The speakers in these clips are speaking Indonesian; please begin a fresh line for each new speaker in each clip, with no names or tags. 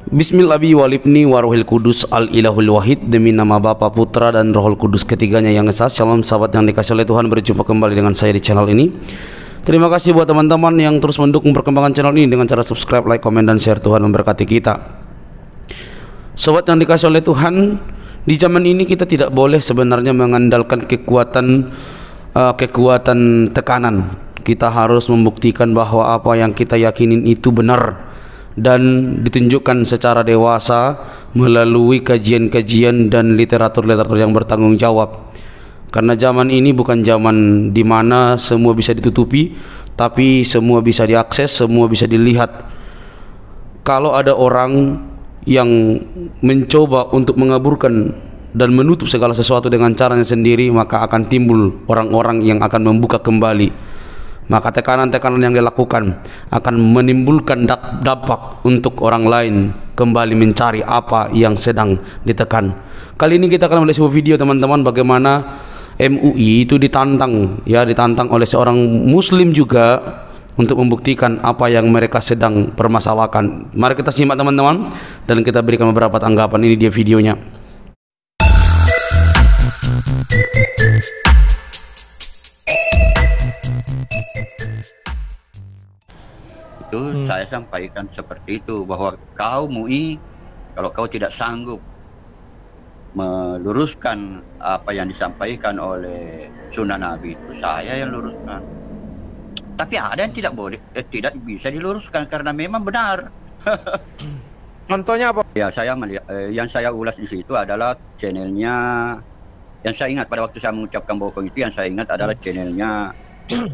Bismillahi walibni warohil kudus al ilahul wahid. Demi nama Bapa, Putra dan Rohul Kudus ketiganya yang esa. Shalom sahabat yang dikasih oleh Tuhan, berjumpa kembali dengan saya di channel ini. Terima kasih buat teman-teman yang terus mendukung perkembangan channel ini dengan cara subscribe, like, komen, dan share. Tuhan memberkati kita. Sobat yang dikasih oleh Tuhan, di zaman ini kita tidak boleh sebenarnya mengandalkan kekuatan tekanan. Kita harus membuktikan bahwa apa yang kita yakinin itu benar dan ditunjukkan secara dewasa melalui kajian-kajian dan literatur-literatur yang bertanggung jawab. Karena zaman ini bukan zaman di mana semua bisa ditutupi, tapi semua bisa diakses, semua bisa dilihat. Kalau ada orang yang mencoba untuk mengaburkan dan menutup segala sesuatu dengan caranya sendiri, maka akan timbul orang-orang yang akan membuka kembali. Maka tekanan-tekanan yang dilakukan akan menimbulkan dampak untuk orang lain kembali mencari apa yang sedang ditekan. Kali ini kita akan melihat sebuah video, teman-teman, bagaimana MUI itu ditantang oleh seorang muslim juga untuk membuktikan apa yang mereka sedang permasalahkan. Mari kita simak, teman-teman, dan kita berikan beberapa tanggapan. Ini dia videonya.
Saya sampaikan seperti itu, bahwa kau MUI, kalau kau tidak sanggup meluruskan apa yang disampaikan oleh Sunnah Nabi, itu saya yang luruskan. Tapi ada yang tidak boleh, tidak bisa diluruskan karena memang benar.
Contohnya apa?
Ya, saya melihat yang saya ulas di situ adalah channelnya. Yang saya ingat pada waktu saya mengucapkan bokong itu, yang saya ingat adalah channelnya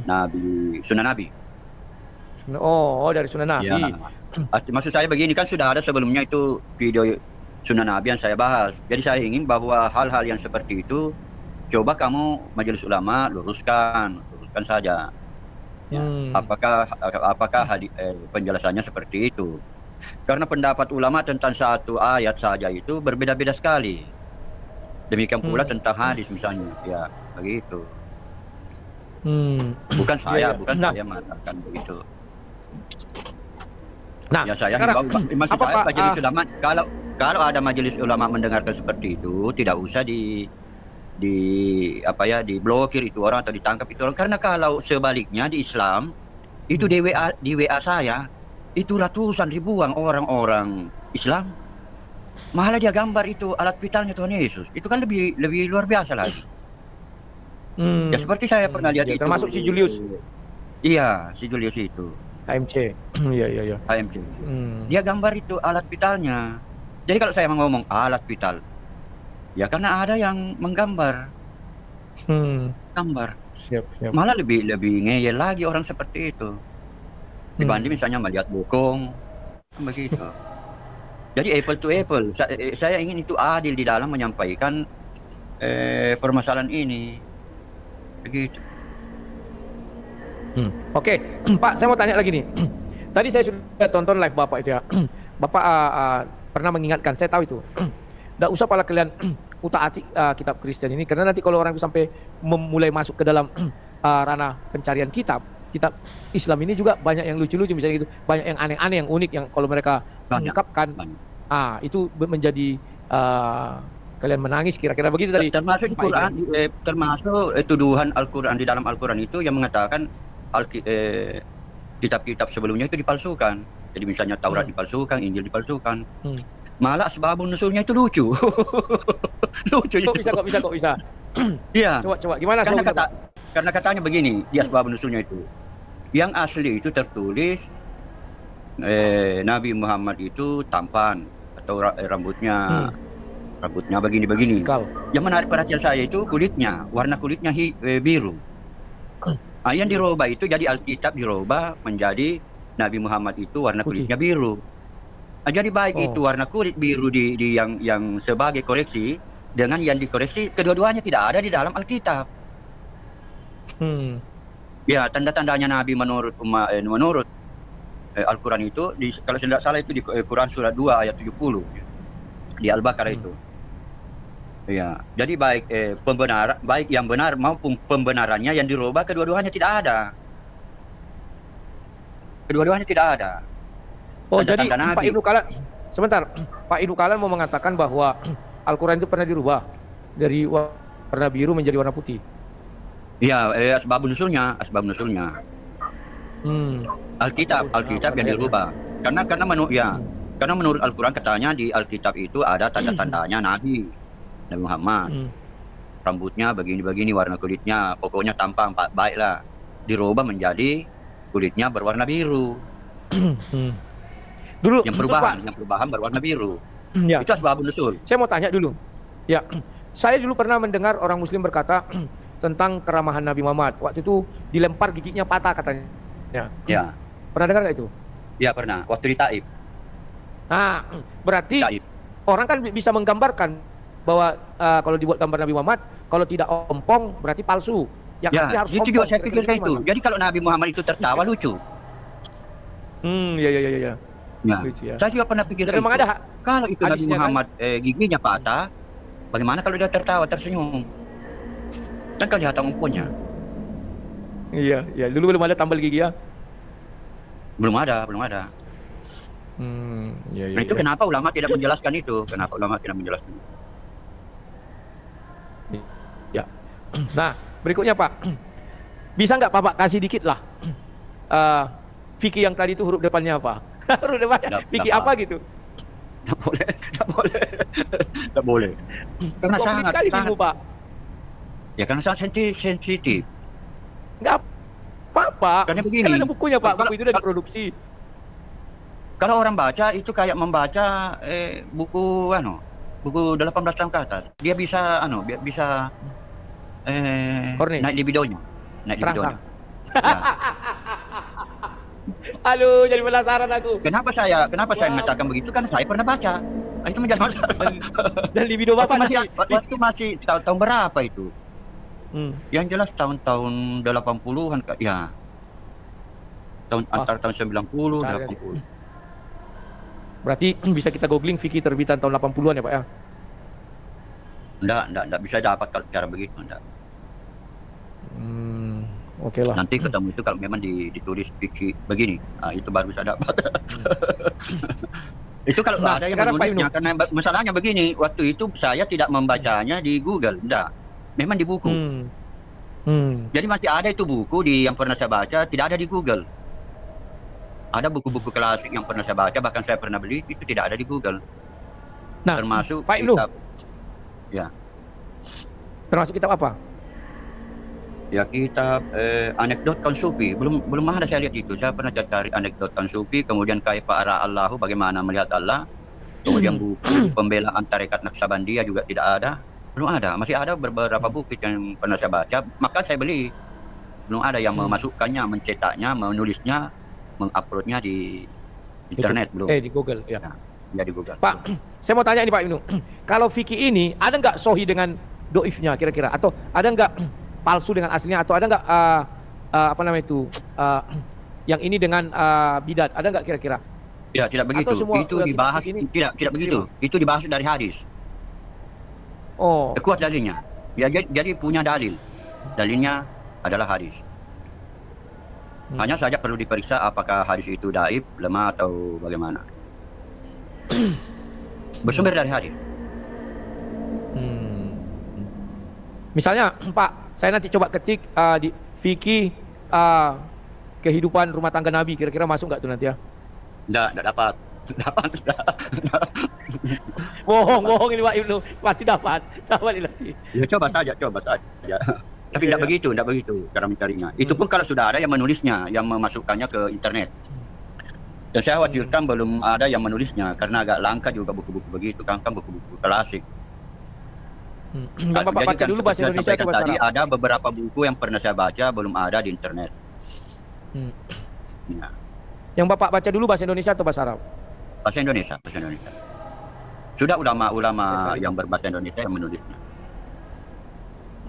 Nabi, Sunnah Nabi.
Oh, dari Sunnah Nabi.
Ya. Maksud saya begini, kan sudah ada sebelumnya itu video Sunnah Nabi yang saya bahas. Jadi saya ingin bahwa hal-hal yang seperti itu coba kamu Majelis Ulama luruskan saja. Ya. Apakah penjelasannya seperti itu? Karena pendapat ulama tentang satu ayat saja itu berbeda-beda sekali. Demikian pula tentang hadis misalnya, ya begitu. Bukan saya mengatakan begitu.
Nah,
ya saya
sekarang,
maksud saya Majelis Ulama, kalau ada Majelis Ulama mendengarkan seperti itu, tidak usah diblokir itu orang atau ditangkap itu orang. Karena kalau sebaliknya di Islam itu di WA saya itu ratusan ribuan orang Islam, malah dia gambar itu alat vitalnya Tuhan Yesus. Itu kan lebih luar biasa lagi. Ya seperti saya pernah lihat itu.
Termasuk si Julius.
Iya, si Julius itu.
HMC. Iya.
HMC. Dia gambar itu alat vitalnya. Jadi kalau saya ngomong alat vital, ya karena ada yang menggambar. Gambar.
Siap.
Malah lebih ngeyel lagi orang seperti itu. Dibanding misalnya melihat bokong, begitu. Jadi apple to apple. Saya ingin itu adil di dalam menyampaikan permasalahan ini. Begitu.
Oke, Pak, saya mau tanya lagi nih. Tadi saya sudah tonton live Bapak itu ya. Bapak pernah mengingatkan, saya tahu itu. Nggak usah pala kalian utaati kitab Kristen ini, karena nanti kalau orang itu sampai mulai masuk ke dalam ranah pencarian kitab Islam ini juga banyak yang lucu-lucu misalnya gitu, banyak yang aneh-aneh, yang unik, yang kalau mereka mengungkapkan, itu menjadi kalian menangis, kira-kira begitu tadi.
Termasuk Quran, termasuk tuduhan Al-Quran, di dalam Al-Quran itu yang mengatakan kitab-kitab sebelumnya itu dipalsukan. Jadi misalnya Taurat dipalsukan, Injil dipalsukan. Malah asbabun nusulnya itu lucu. Lucu itu.
Kok bisa?
Iya.
Coba gimana?
Karena katanya begini, di asbabun nusulnya itu. Yang asli itu tertulis Nabi Muhammad itu tampan atau rambutnya begini-begini. Yang menarik perhatian saya itu kulitnya, warna kulitnya biru. Yang dirubah itu jadi Alkitab dirubah menjadi Nabi Muhammad itu warna kulitnya biru. Jadi baik itu warna kulit biru di yang sebagai koreksi dengan yang dikoreksi, kedua-duanya tidak ada di dalam Alkitab. Ya, tanda-tandanya Nabi menurut Al-Quran itu, kalau tidak salah itu di Quran surat 2 ayat 70 di Al-Baqarah itu. Ya, jadi baik baik yang benar maupun pembenarannya yang dirubah, kedua-duanya tidak ada.
Oh, jadi Pak Ibnu, sebentar, Pak Ibnu kalian mau mengatakan bahwa Al-Quran itu pernah dirubah dari warna biru menjadi warna putih?
Iya, asbab nusulnya, asbab nusulnya. Alkitab yang dirubah. Karena menurut Al-Quran katanya di Alkitab itu ada tanda-tandanya Nabi Muhammad. Rambutnya begini-begini, warna kulitnya, pokoknya tampang baiklah. Dirubah menjadi kulitnya berwarna biru.
Dulu
yang perubahan berwarna biru.
Ya.
Itu asbabun nusul.
Saya mau tanya dulu. Ya, saya dulu pernah mendengar orang Muslim berkata tentang keramahan Nabi Muhammad. Waktu itu dilempar giginya patah katanya.
Ya.
Pernah dengar nggak itu?
Ya pernah. Waktu di Taif.
Nah, berarti
Taif.
orang kan bisa menggambarkan bahwa kalau dibuat gambar Nabi Muhammad, kalau tidak ompong berarti palsu. Yang asli harus
itu
ompong.
juga saya pikirkan itu. Jadi kalau Nabi Muhammad itu tertawa lucu.
Iya.
Ya.
Lucu, ya.
Saya juga pernah pikirkan
memang
itu.
ada
Kalau itu Nabi
hadisnya,
Muhammad giginya patah, bagaimana kalau dia tertawa, tersenyum? Kan kelihatan ompongnya.
Iya. Dulu belum ada tambal gigi ya?
Belum ada.
Iya.
Nah, itu kenapa ulama tidak menjelaskan itu? Kenapa ulama tidak menjelaskan itu?
Ya. Nah, berikutnya Pak, bisa nggak Pak kasih dikit lah fikih yang tadi itu huruf depannya apa? Huruf depannya fikih apa gitu?
Tidak boleh. Karena sangat
Pak.
Ya karena sangat sensitif.
Nggak apa-apa.
Karena begini.
Kan ada bukunya Pak, buku itu udah diproduksi.
Kalau orang baca itu kayak membaca buku 18 tahun ke atas. Dia bisa naik libidonya. Ya.
Aduh, jadi penasaran aku.
Kenapa saya mengatakan begitu? Karena saya pernah baca. Itu menjadi masalah.
Dan libido Bapak
waktu masih tahun berapa itu? Yang jelas tahun 80-an ya. Antara tahun 90 80.
Berarti bisa kita googling fikih terbitan tahun 80-an ya Pak ya?
Enggak bisa dapat kalau cara begitu, enggak.
Oke lah.
Nanti ketemu itu kalau memang ditulis fikih begini, itu baru bisa dapat. Itu kalau ada yang menulisnya, karena masalahnya begini, waktu itu saya tidak membacanya di Google, enggak. Memang di buku. Jadi masih ada itu buku yang pernah saya baca, tidak ada di Google. Ada buku-buku klasik yang pernah saya baca, bahkan saya pernah beli, itu tidak ada di Google.
Nah,
termasuk
Pak Ibnu.
Ya.
Termasuk kitab apa?
Ya kitab anekdot kaum sufi. Belum ada saya lihat itu. Saya pernah cari anekdot kaum sufi, kemudian kaifa ara Allahu, bagaimana melihat Allah. Kemudian buku pembelaan tarekat Naqsabandiyah juga tidak ada. Belum ada. Masih ada beberapa buku yang pernah saya baca, maka saya beli. Belum ada yang memasukkannya, mencetaknya, menulisnya, menguploadnya di internet belum.
Di Google ya.
Ya di Google.
Pak, saya mau tanya ini Pak Ibnu. Kalau fikih ini ada nggak sohi dengan doifnya kira-kira? Atau ada nggak palsu dengan aslinya? Atau ada nggak yang ini dengan bidat? Ada nggak kira-kira?
Ya tidak begitu. Itu dibahas tidak begitu. Itu dibahas dari hadis.
Oh.
Kuat dalilnya. Ya jadi punya dalil. Dalilnya adalah hadis. Hanya saja perlu diperiksa apakah hadis itu dhaif, lemah atau bagaimana. Bersumber dari hadis.
Misalnya Pak, saya nanti coba ketik di fikih kehidupan rumah tangga Nabi, kira-kira masuk nggak tuh nanti ya?
Nggak dapat.
Bohong ini Pak Ibnu, pasti dapat ini nanti.
Ya coba saja. Tapi tidak begitu cara mencarinya. Itu pun kalau sudah ada yang menulisnya, yang memasukkannya ke internet. Dan saya khawatirkan belum ada yang menulisnya, karena agak langka juga buku-buku begitu, kan buku-buku klasik.
Bapak baca dulu bahasa Indonesia atau bahasa
Arab? Tadi ada beberapa buku yang pernah saya baca, belum ada di internet. Ya.
Yang Bapak baca dulu bahasa Indonesia atau bahasa Arab?
Bahasa Indonesia. Sudah ulama-ulama yang berbahasa Indonesia yang menulisnya.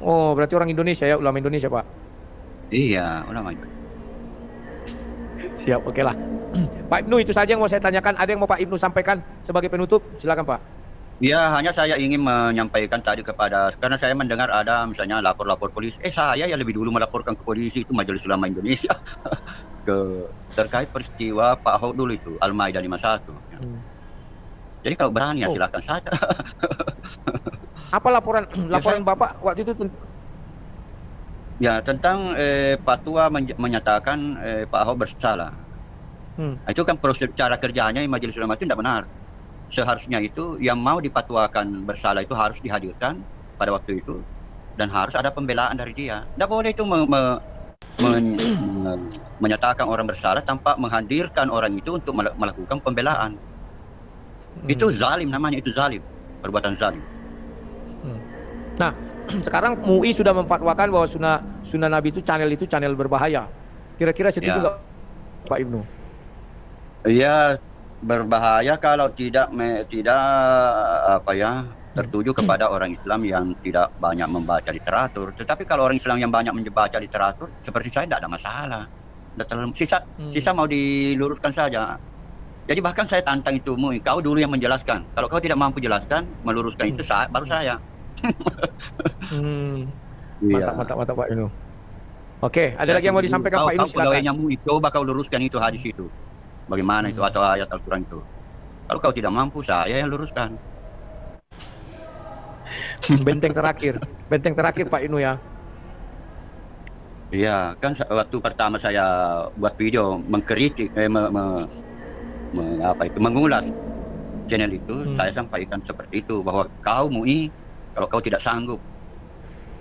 Oh, berarti orang Indonesia ya, ulama Indonesia Pak?
Iya, ulama Indonesia.
Siap, oke lah. Pak Ibnu, itu saja yang mau saya tanyakan. Ada yang mau Pak Ibnu sampaikan sebagai penutup? Silakan Pak.
Ya, hanya saya ingin menyampaikan tadi karena saya mendengar ada misalnya lapor polisi. Saya yang lebih dulu melaporkan ke polisi, itu Majelis Ulama Indonesia. terkait peristiwa Pak Ahok dulu itu, Al-Maidah 51. Jadi kalau berani ya silakan saja.
Apa laporan laporan Bapak waktu itu?
Ya, tentang fatwa menyatakan Pak Ahok bersalah. Itu kan proses cara kerjanya Majelis Ulama itu tidak benar. Seharusnya itu yang mau dipatwakan bersalah itu harus dihadirkan pada waktu itu dan harus ada pembelaan dari dia. Tidak boleh itu menyatakan orang bersalah tanpa menghadirkan orang itu untuk melakukan pembelaan. Itu zalim namanya, itu zalim, perbuatan zalim.
Nah, sekarang MUI sudah memfatwakan bahwa sunnah Nabi itu channel berbahaya. Kira-kira setuju nggak, Pak Ibnu?
Iya, berbahaya kalau tidak tertuju kepada orang Islam yang tidak banyak membaca literatur. Tetapi kalau orang Islam yang banyak membaca literatur, seperti saya tidak ada masalah. Sisa mau diluruskan saja. Jadi bahkan saya tantang itu, MUI, kau dulu yang menjelaskan. Kalau kau tidak mampu jelaskan, meluruskan itu baru saya.
Mantap Pak Ibnu. Oke, ada lagi yang mau disampaikan Pak Ibnu?
Pegawainya MUI, coba kau luruskan itu hadis itu. Bagaimana itu atau ayat Al-Quran itu. Kalau kau tidak mampu, saya yang luruskan.
Benteng terakhir Pak Ibnu ya.
Iya, kan waktu pertama saya buat video mengkritik, mengulas channel itu, saya sampaikan seperti itu, bahwa kau MUI, kalau kau tidak sanggup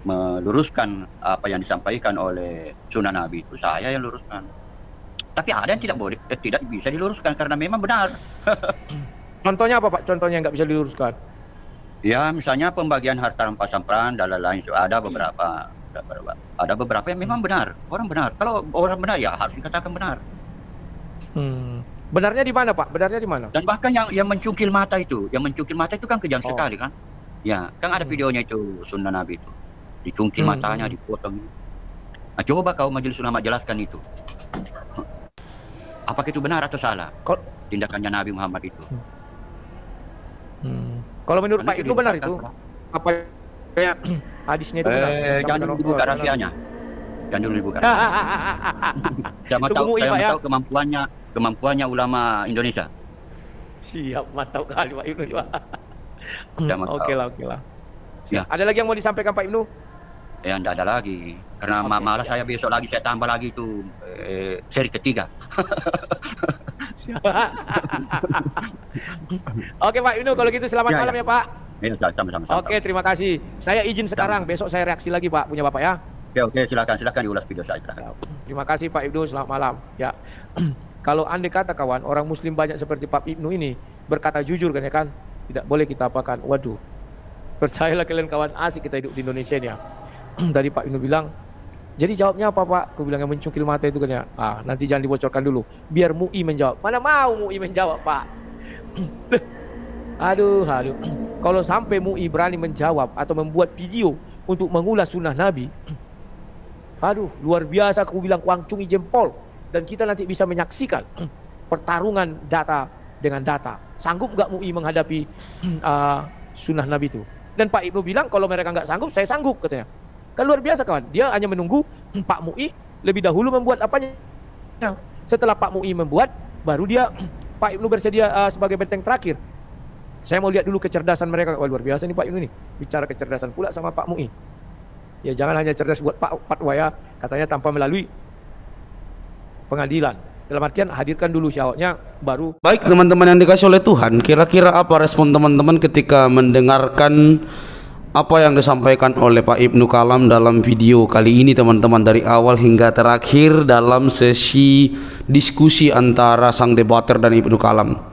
meluruskan apa yang disampaikan oleh sunnah Nabi itu, saya yang luruskan. Tapi ada yang tidak bisa diluruskan karena memang benar.
Contohnya apa Pak? Contohnya yang nggak bisa diluruskan?
Ya, misalnya pembagian harta rampasan peran dan lain-lain. Ada beberapa yang memang benar. Orang benar. Kalau orang benar ya harus dikatakan benar.
Benarnya di mana Pak? Benarnya di mana?
Dan bahkan yang mencungkil mata itu, kan kejam sekali kan? Ya, kan ada videonya itu sunnah Nabi itu. Dicungkil matanya, dipotong. Nah, coba kau Majelis Ulama jelaskan itu. Apakah itu benar atau salah tindakannya Nabi Muhammad itu?
Kalau menurut Pak itu benar itu? Apa kayak hadisnya itu benar?
Jangan dulu dibuka rahasianya. Jangan dulu dibuka. Saya mau tahu kemampuannya ulama Indonesia.
Siap, mantap kali Pak Ibnu. Oke lah.
Ya.
Ada lagi yang mau disampaikan Pak Ibnu?
Ya, tidak ada lagi. Karena malah saya besok lagi saya tambah lagi itu seri ketiga.
Oke Pak Ibnu, kalau gitu selamat malam ya Pak.
Ya, sama-sama.
Oke, terima kasih. Saya izin sekarang, besok saya reaksi lagi Pak, punya Bapak ya.
Oke, silakan diulas video saya.
Terima kasih Pak Ibnu, selamat malam. Ya. Kalau andai kata kawan, orang muslim banyak seperti Pak Ibnu ini berkata jujur kan ya kan, tidak boleh kita apakan. Waduh. Percayalah kalian kawan, asik kita hidup di Indonesia ini ya. Tadi Pak Ibnu bilang, jadi jawabnya apa Pak? Aku bilang yang mencungkil mata itu kan ya. Nanti jangan dibocorkan dulu. Biar MUI menjawab. Mana mau MUI menjawab Pak? Aduh. Kalau sampai MUI berani menjawab atau membuat video untuk mengulas sunnah Nabi, aduh, luar biasa aku bilang, kuangcungi jempol. Dan kita nanti bisa menyaksikan pertarungan data dengan data. Sanggup nggak MUI menghadapi sunnah Nabi itu? Dan Pak Ibnu bilang kalau mereka nggak sanggup, saya sanggup katanya. Kan luar biasa kawan. Dia hanya menunggu Pak MUI lebih dahulu membuat apanya. Setelah Pak MUI membuat, baru dia Pak Ibnu bersedia sebagai benteng terakhir. Saya mau lihat dulu kecerdasan mereka. Wah, luar biasa nih Pak Ibnu nih. Bicara kecerdasan pula sama Pak MUI. Ya jangan hanya cerdas buat fatwa ya, katanya tanpa melalui pengadilan. Dalam artian hadirkan dulu syawatnya baru.
Baik teman-teman yang dikasih oleh Tuhan, kira-kira apa respon teman-teman ketika mendengarkan apa yang disampaikan oleh Pak Ibnu Kalam dalam video kali ini teman-teman, dari awal hingga terakhir dalam sesi diskusi antara sang debater dan Ibnu Kalam?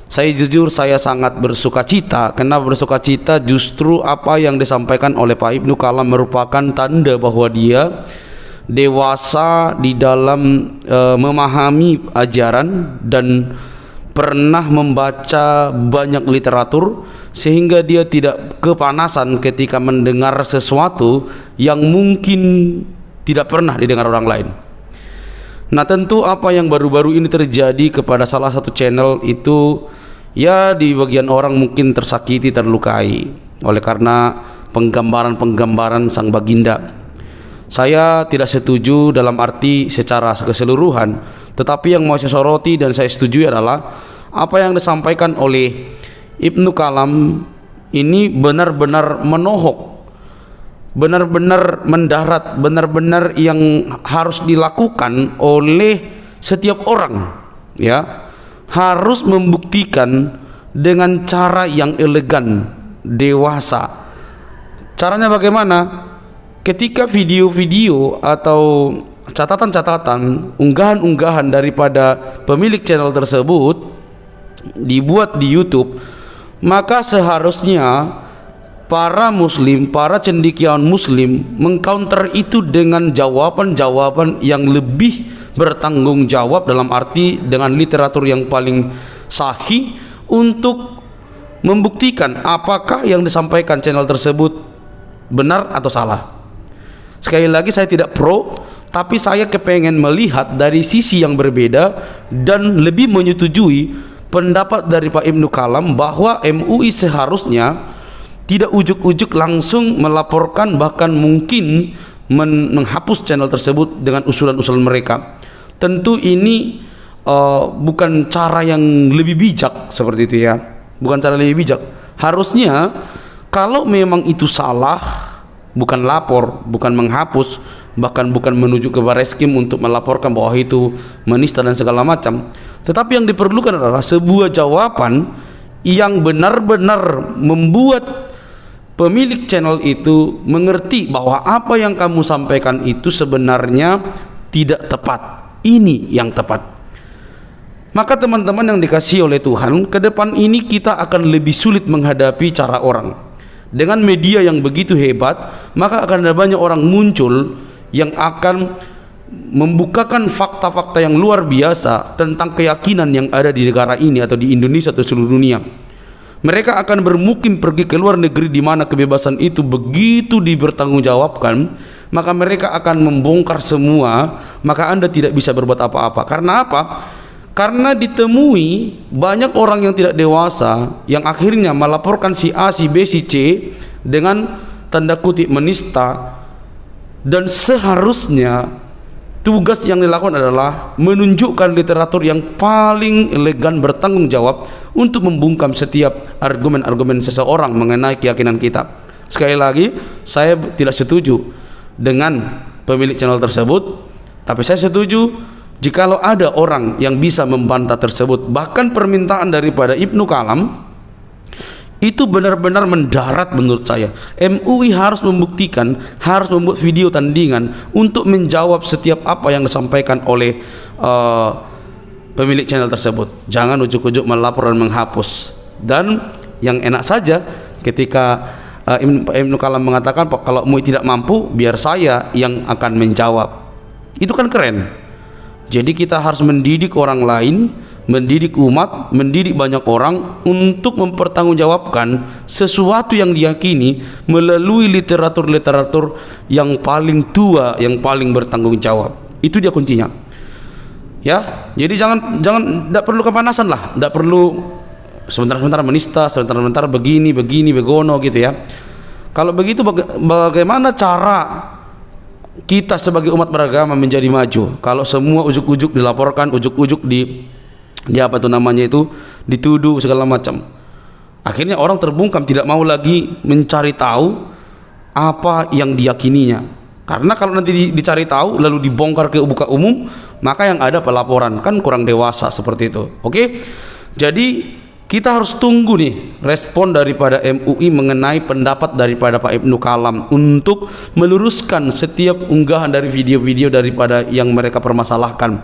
Saya jujur saya sangat bersuka cita. Kenapa bersuka cita? Justru apa yang disampaikan oleh Pak Ibnu Kalam merupakan tanda bahwa dia dewasa di dalam memahami ajaran dan pernah membaca banyak literatur, sehingga dia tidak kepanasan ketika mendengar sesuatu yang mungkin tidak pernah didengar orang lain. Nah, tentu apa yang baru-baru ini terjadi kepada salah satu channel itu, ya di bagian orang mungkin tersakiti, terlukai oleh karena penggambaran-penggambaran sang baginda. Saya tidak setuju dalam arti secara keseluruhan, tetapi yang mau saya soroti dan saya setuju adalah apa yang disampaikan oleh Ibnu Kalam ini benar-benar menohok, benar-benar mendarat, benar-benar yang harus dilakukan oleh setiap orang, ya, harus membuktikan dengan cara yang elegan, dewasa. Caranya bagaimana? Ketika video-video atau catatan-catatan, unggahan-unggahan daripada pemilik channel tersebut dibuat di YouTube, maka seharusnya para muslim, para cendekiawan muslim mengcounter itu dengan jawaban-jawaban yang lebih bertanggung jawab, dalam arti dengan literatur yang paling sahih untuk membuktikan apakah yang disampaikan channel tersebut benar atau salah. Sekali lagi, saya tidak pro, tapi saya kepengen melihat dari sisi yang berbeda dan lebih menyetujui pendapat dari Pak Ibnu Kalam bahwa MUI seharusnya tidak ujuk-ujuk langsung melaporkan, bahkan mungkin menghapus channel tersebut dengan usulan-usulan mereka. Tentu ini bukan cara yang lebih bijak seperti itu, ya, bukan cara lebih bijak. Harusnya kalau memang itu salah, bukan lapor, bukan menghapus, bahkan bukan menuju ke Bareskrim untuk melaporkan bahwa itu menista dan segala macam, tetapi yang diperlukan adalah sebuah jawaban yang benar-benar membuat pemilik channel itu mengerti bahwa apa yang kamu sampaikan itu sebenarnya tidak tepat, ini yang tepat. Maka teman-teman yang dikasihi oleh Tuhan, ke depan ini kita akan lebih sulit menghadapi cara orang. Dengan media yang begitu hebat, maka akan ada banyak orang muncul yang akan membukakan fakta-fakta yang luar biasa tentang keyakinan yang ada di negara ini atau di Indonesia atau seluruh dunia. Mereka akan bermukim pergi ke luar negeri di mana kebebasan itu begitu dibertanggungjawabkan, maka mereka akan membongkar semua, maka Anda tidak bisa berbuat apa-apa. Karena apa? Karena ditemui banyak orang yang tidak dewasa yang akhirnya melaporkan si A, si B, si C dengan tanda kutip menista, dan seharusnya tugas yang dilakukan adalah menunjukkan literatur yang paling elegan, bertanggung jawab untuk membungkam setiap argumen-argumen seseorang mengenai keyakinan kita. Sekali lagi, saya tidak setuju dengan pemilik channel tersebut, tapi saya setuju jikalau ada orang yang bisa membantah tersebut. Bahkan permintaan daripada Ibnu Kalam itu benar-benar mendarat menurut saya. MUI harus membuktikan, harus membuat video tandingan untuk menjawab setiap apa yang disampaikan oleh pemilik channel tersebut. Jangan ujuk-ujuk melapor dan menghapus. Dan yang enak saja ketika Ibnu Kalam mengatakan kalau MUI tidak mampu, biar saya yang akan menjawab. Itu kan keren. Jadi kita harus mendidik orang lain, mendidik umat, mendidik banyak orang untuk mempertanggungjawabkan sesuatu yang diyakini melalui literatur-literatur yang paling tua, yang paling bertanggung jawab. Itu dia kuncinya. Ya, jadi jangan tidak perlu kepanasan lah, tidak perlu sebentar-sebentar menista, sebentar-sebentar begini begono gitu ya. Kalau begitu bagaimana cara kita sebagai umat beragama menjadi maju? Kalau semua ujuk-ujuk dilaporkan, ujuk-ujuk di apa itu namanya itu, dituduh segala macam, akhirnya orang terbungkam, tidak mau lagi mencari tahu apa yang diyakininya. Karena kalau nanti dicari tahu lalu dibongkar ke buka umum, maka yang ada pelaporan, kan kurang dewasa seperti itu. Oke, jadi kita harus tunggu nih respon daripada MUI mengenai pendapat daripada Pak Ibnu Kalam untuk meluruskan setiap unggahan dari video-video daripada yang mereka permasalahkan.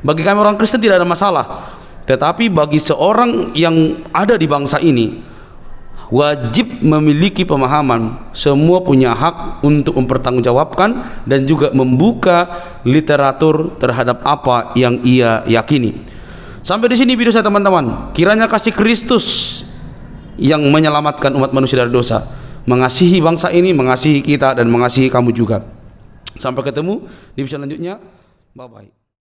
Bagi kami orang Kristen tidak ada masalah, tetapi bagi seorang yang ada di bangsa ini wajib memiliki pemahaman, semua punya hak untuk mempertanggungjawabkan dan juga membuka literatur terhadap apa yang ia yakini. Sampai di sini video saya teman-teman. Kiranya kasih Kristus yang menyelamatkan umat manusia dari dosa mengasihi bangsa ini, mengasihi kita, dan mengasihi kamu juga. Sampai ketemu di video selanjutnya. Bye bye.